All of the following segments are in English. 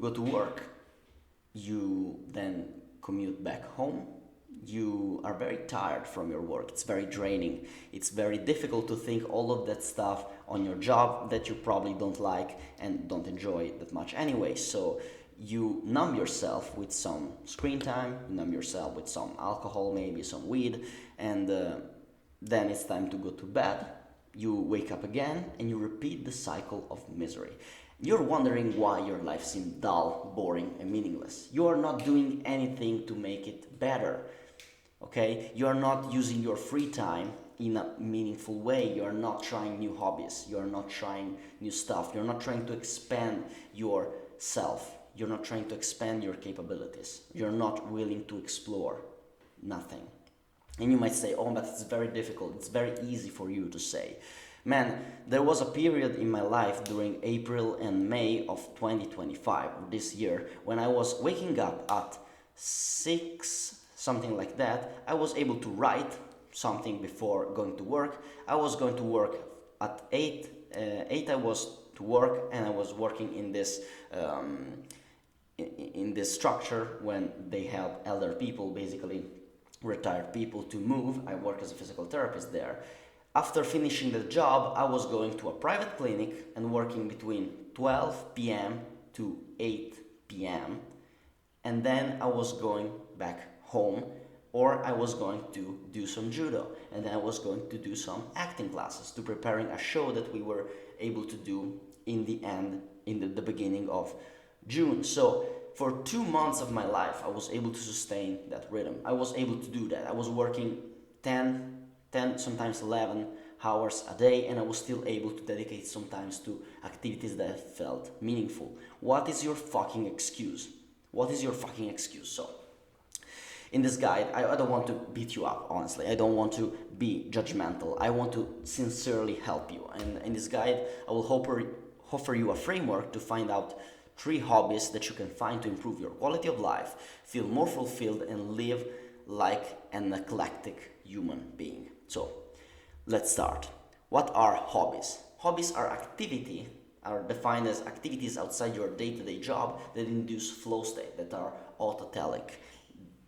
go to work, you then commute back home, you are very tired from your work. It's very draining. It's very difficult to think all of that stuff on your job that you probably don't like and don't enjoy that much anyway. So you numb yourself with some screen time, you numb yourself with some alcohol, maybe some weed, and then it's time to go to bed. You wake up again and you repeat the cycle of misery. You're wondering why your life seems dull, boring, and meaningless. You are not doing anything to make it better. Okay? You are not using your free time in a meaningful way. You are not trying new hobbies. You are not trying new stuff. You're not trying to expand yourself. You're not trying to expand your capabilities. You're not willing to explore. Nothing. And you might say, oh, but it's very difficult. It's very easy for you to say. Man, there was a period in my life during April and May of 2025, this year, when I was waking up at 6, something like that. I was able to write something before going to work. I was going to work at 8. 8 I was to work, and I was working in this structure when they help elder people, basically retired people, to move. I work as a physical therapist there. After finishing the job, I was going to a private clinic and working between 12 p.m. to 8 p.m. And then I was going back home, or I was going to do some judo, and then I was going to do some acting classes to preparing a show that we were able to do in the beginning of June. So for 2 months of my life, I was able to sustain that rhythm. I was able to do that. I was working 10, sometimes 11 hours a day, and I was still able to dedicate sometimes to activities that felt meaningful. What is your fucking excuse? What is your fucking excuse? So, in this guide, I don't want to beat you up, honestly. I don't want to be judgmental. I want to sincerely help you. And in this guide, I will offer you a framework to find out 3 hobbies that you can find to improve your quality of life, feel more fulfilled, and live like an eclectic human being. So, let's start. What are hobbies? Hobbies are defined as activities outside your day-to-day job that induce flow state, that are autotelic.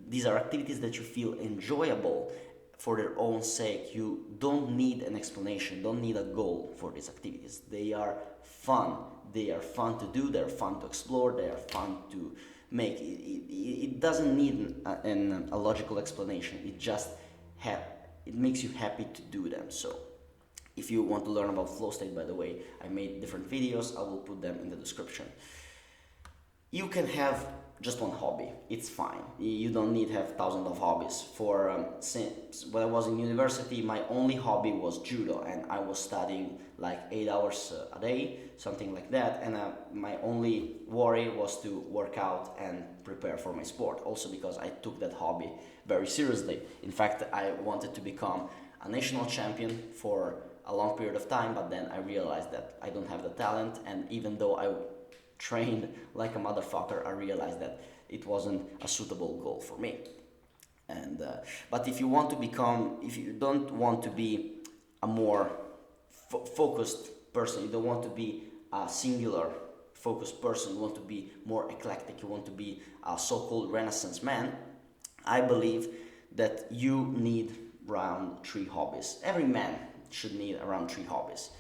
These are activities that you feel enjoyable for their own sake. You don't need an explanation, don't need a goal for these activities. They are fun. They are fun to do, they're fun to explore, they are fun to make. It doesn't need a logical explanation. It makes you happy to do them. So if you want to learn about flow state, by the way, I made different videos. I will put them in the description. You can have just one hobby. It's fine. You don't need to have thousands of hobbies. Since when I was in university, my only hobby was judo, and I was studying like 8 hours a day, something like that. And my only worry was to work out and prepare for my sport. Also because I took that hobby very seriously. In fact, I wanted to become a national champion for a long period of time, but then I realized that I don't have the talent, and even though I trained like a motherfucker, I realized that it wasn't a suitable goal for me. And but if you don't want to be a more focused person, you don't want to be a singular focused person, you want to be more eclectic, you want to be a so-called Renaissance man, I believe that you need around 3 hobbies. Every man should need around 3 hobbies,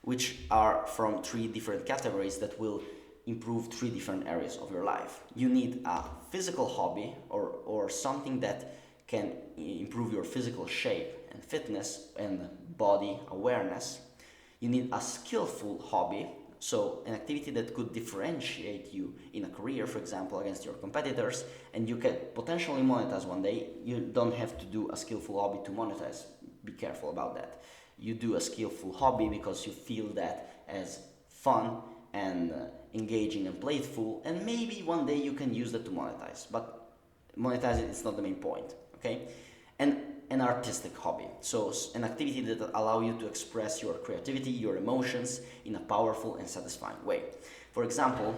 which are from 3 different categories that will improve 3 different areas of your life. You need a physical hobby or something that can improve your physical shape and fitness and body awareness. You need a skillful hobby, so an activity that could differentiate you in a career, for example, against your competitors, and you can potentially monetize one day. You don't have to do a skillful hobby to monetize. Be careful about that. You do a skillful hobby because you feel that as fun and engaging and playful, and maybe one day you can use that to monetize, but monetizing is not the main point, okay? And an artistic hobby, so an activity that allow you to express your creativity, your emotions in a powerful and satisfying way. For example,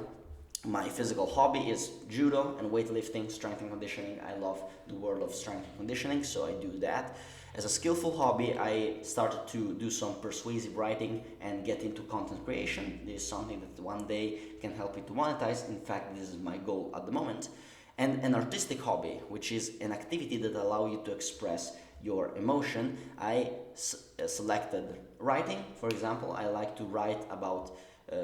my physical hobby is judo and weightlifting, strength and conditioning. I love the world of strength and conditioning, so I do that. As a skillful hobby, I started to do some persuasive writing and get into content creation. This is something that one day can help me to monetize. In fact, this is my goal at the moment. And an artistic hobby, which is an activity that allows you to express your emotion. I selected writing, for example. I like to write about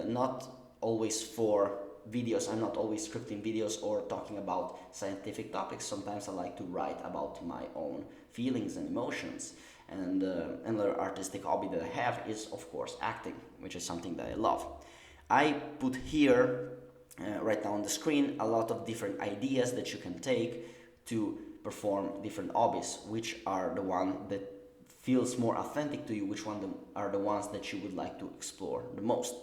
not always for videos. I'm not always scripting videos or talking about scientific topics. Sometimes I like to write about my own feelings and emotions. And another artistic hobby that I have is, of course, acting, which is something that I love. I put here, right now on the screen, a lot of different ideas that you can take to perform different hobbies. Which are the one that feels more authentic to you, which one are the ones that you would like to explore the most,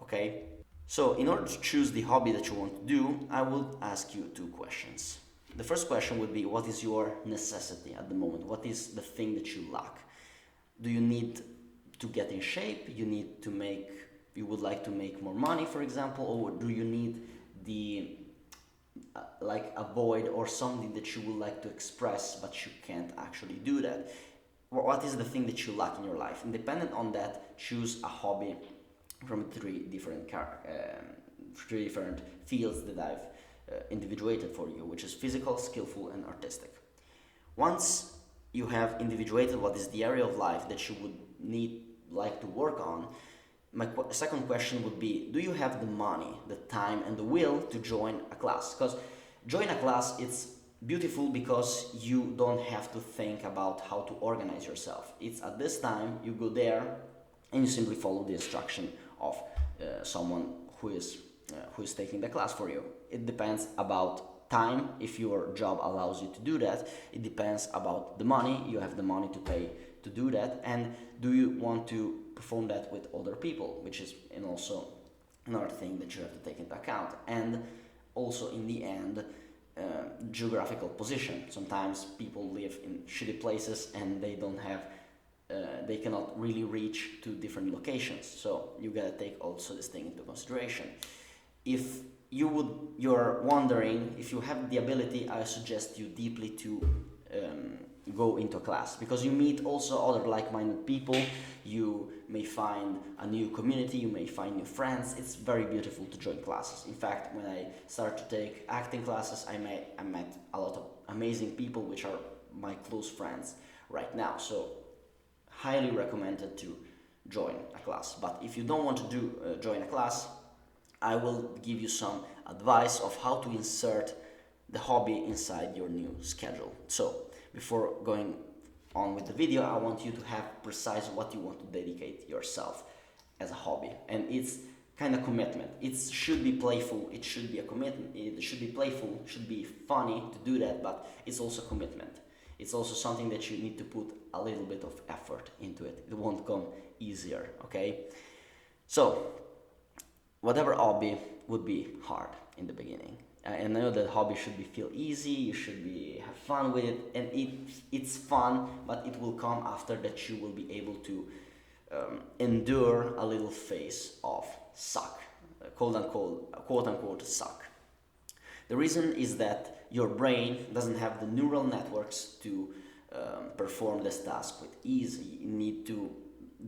okay? So in order to choose the hobby that you want to do, I will ask you two questions. The first question would be, what is your necessity at the moment? What is the thing that you lack? Do you need to get in shape? You would like to make more money, for example, or do you need the like a void or something that you would like to express but you can't actually do that? What is the thing that you lack in your life? And dependent on that, choose a hobby from three different fields that I've individuated for you, which is physical, skillful, and artistic. Once you have individuated what is the area of life that you would like to work on, my second question would be, do you have the money, the time, and the will to join a class? Because join a class, it's beautiful because you don't have to think about how to organize yourself. It's at this time, you go there and you simply follow the instruction of someone who is taking the class for you. It depends about time, if your job allows you to do that. It depends about the money, you have the money to pay to do that, and do you want to perform that with other people, which is also another thing that you have to take into account. And also in the end, geographical position. Sometimes people live in shitty places and they cannot really reach to different locations, so you gotta take also this thing into consideration. If you're wondering if you have the ability, I suggest you deeply to go into a class, because you meet also other like-minded people. You may find a new community, you may find new friends. It's very beautiful to join classes. In fact, when I started to take acting classes, I met a lot of amazing people which are my close friends right now. So highly recommended to join a class. But if you don't want to join a class, I will give you some advice of how to insert the hobby inside your new schedule. So before going on with the video, I want you to have precise what you want to dedicate yourself as a hobby. And it's kind of commitment. It should be playful, it should be a commitment, it should be playful, it should be funny to do that, but it's also commitment. It's also something that you need to put a little bit of effort into it. It won't come easier, okay? So, whatever hobby would be hard in the beginning. And I know that hobby should feel easy, you should have fun with it, and it's fun, but it will come after that you will be able to endure a little phase of suck, quote unquote suck. The reason is that your brain doesn't have the neural networks to perform this task with ease. You need to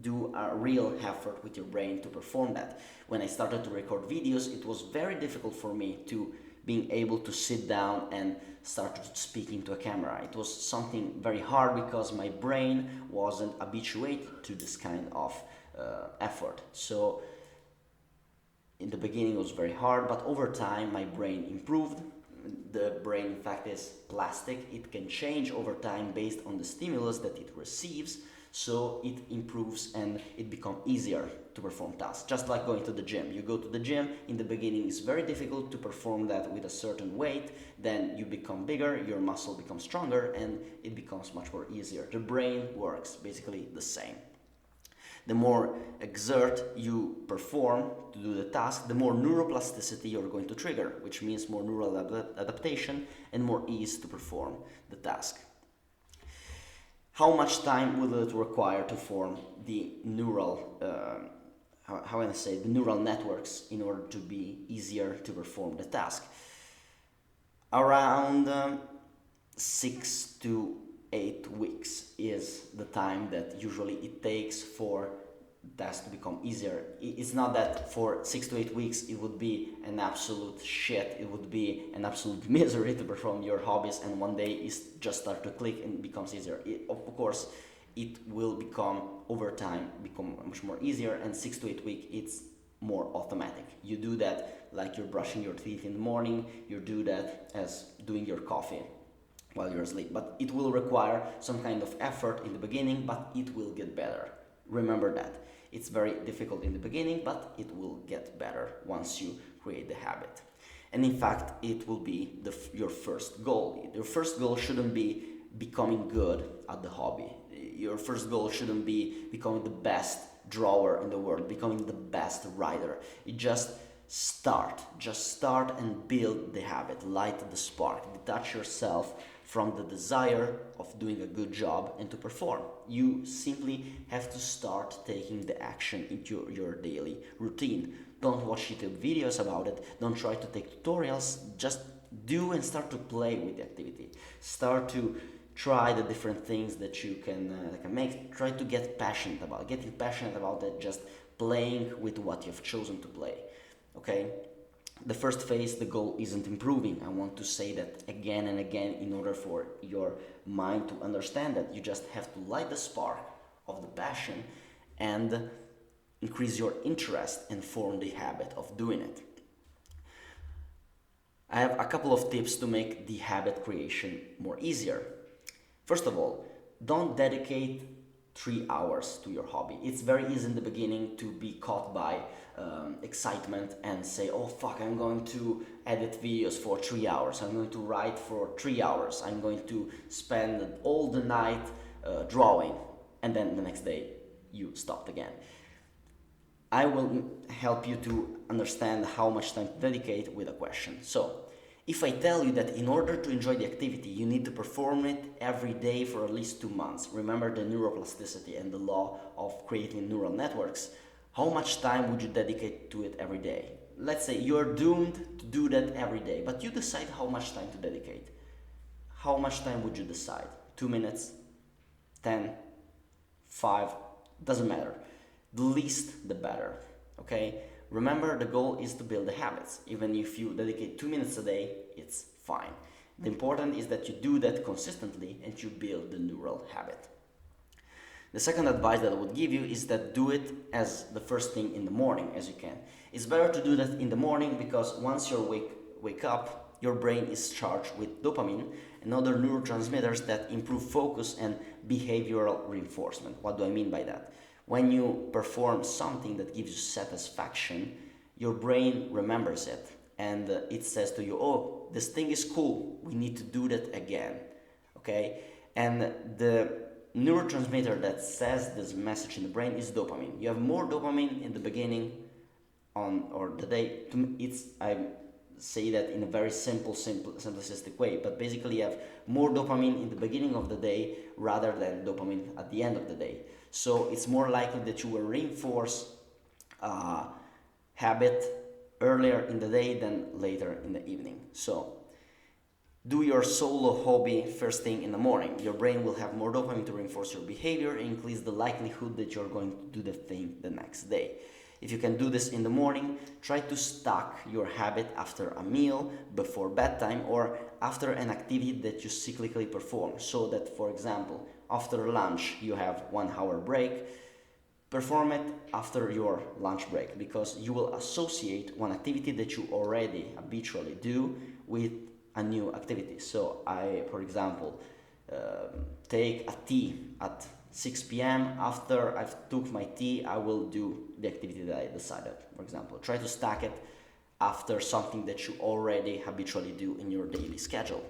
do a real effort with your brain to perform that. When I started to record videos, it was very difficult for me to being able to sit down and start speaking to a camera. It was something very hard because my brain wasn't habituated to this kind of effort. So in the beginning it was very hard, but over time my brain improved. The brain, in fact, is plastic. It can change over time based on the stimulus that it receives, so it improves and it becomes easier to perform tasks. Just like going to the gym. You go to the gym, in the beginning it's very difficult to perform that with a certain weight, then you become bigger, your muscle becomes stronger, and it becomes much more easier. The brain works basically the same. The more exert you perform to do the task, the more neuroplasticity you're going to trigger, which means more neural adaptation and more ease to perform the task. How much time will it require to form the neural, the neural networks in order to be easier to perform the task? Around 6 to 8 weeks is the time that usually it takes for tasks to become easier. It's not that for 6 to 8 weeks it would be an absolute shit, it would be an absolute misery to perform your hobbies, and one day it just start to click and it becomes easier. Of course, it will become over time become much more easier, and 6 to 8 weeks it's more automatic. You do that like you're brushing your teeth in the morning, you do that as doing your coffee while you're asleep. But it will require some kind of effort in the beginning, but it will get better. Remember that. It's very difficult in the beginning, but it will get better once you create the habit. And in fact, it will be your first goal. Your first goal shouldn't be becoming good at the hobby. Your first goal shouldn't be becoming the best drawer in the world, becoming the best writer. You just start and build the habit, light the spark, detach yourself from the desire of doing a good job and to perform. You simply have to start taking the action into your daily routine. Don't watch YouTube videos about it, don't try to take tutorials, just do and start to play with the activity. Start to try the different things that you can make. Try to get passionate about it. Getting passionate about it, just playing with what you've chosen to play. Okay? The first phase, the goal isn't improving. I want to say that again and again in order for your mind to understand that. You just have to light the spark of the passion and increase your interest and form the habit of doing it. I have a couple of tips to make the habit creation more easier. First of all, don't dedicate 3 hours to your hobby. It's very easy in the beginning to be caught by excitement and say, oh fuck, I'm going to edit videos for 3 hours, I'm going to write for 3 hours, I'm going to spend all the night drawing, and then the next day you stopped again. I will help you to understand how much time to dedicate with a question. So, if I tell you that in order to enjoy the activity, you need to perform it every day for at least 2 months, remember the neuroplasticity and the law of creating neural networks, how much time would you dedicate to it every day? Let's say you're doomed to do that every day, but you decide how much time to dedicate. How much time would you decide? 2 minutes? 10? 5? Doesn't matter. The least, the better, okay? Remember, the goal is to build the habits. Even if you dedicate 2 minutes a day, it's fine. The important is that you do that consistently and you build the neural habit. The second advice that I would give you is that do it as the first thing in the morning as you can. It's better to do that in the morning because once you wake up, your brain is charged with dopamine and other neurotransmitters that improve focus and behavioral reinforcement. What do I mean by that? When you perform something that gives you satisfaction, your brain remembers it and it says to you, oh, this thing is cool, we need to do that again, okay? And the neurotransmitter that says this message in the brain is dopamine. You have more dopamine in the beginning or the day. I say that in a very simplistic way, but basically you have more dopamine in the beginning of the day rather than dopamine at the end of the day. So it's more likely that you will reinforce habit earlier in the day than later in the evening. So do your solo hobby first thing in the morning. Your brain will have more dopamine to reinforce your behavior and increase the likelihood that you're going to do the thing the next day. If you can do this in the morning, try to stack your habit after a meal, before bedtime, or after an activity that you cyclically perform. So that, for example, after lunch you have 1 hour break, perform it after your lunch break because you will associate one activity that you already habitually do with a new activity. So I, for example, take a tea at 6 p.m. After I've took my tea, I will do the activity that I decided. For example, try to stack it after something that you already habitually do in your daily schedule.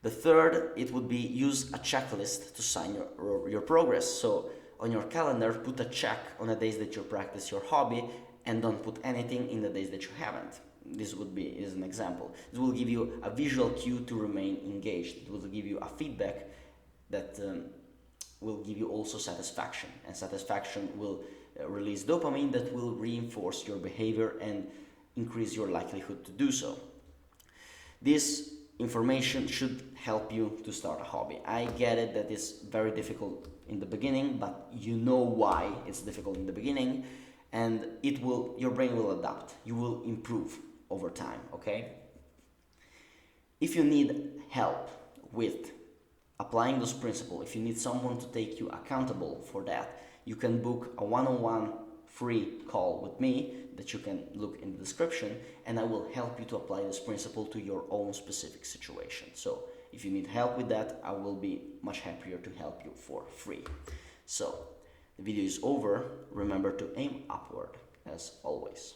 The third, it would be use a checklist to sign your progress. So on your calendar, put a check on the days that you practice your hobby and don't put anything in the days that you haven't. This is an example. It will give you a visual cue to remain engaged. It will give you a feedback that will give you also satisfaction. And satisfaction will release dopamine that will reinforce your behavior and increase your likelihood to do so. This information should help you to start a hobby. I get it that it's very difficult in the beginning, but you know why it's difficult in the beginning, and your brain will adapt. You will improve over time, okay? If you need help with applying those principles, if you need someone to take you accountable for that, you can book a one-on-one free call with me that you can look in the description, and I will help you to apply this principle to your own specific situation. So if you need help with that, I will be much happier to help you for free. So the video is over. Remember to aim upward as always.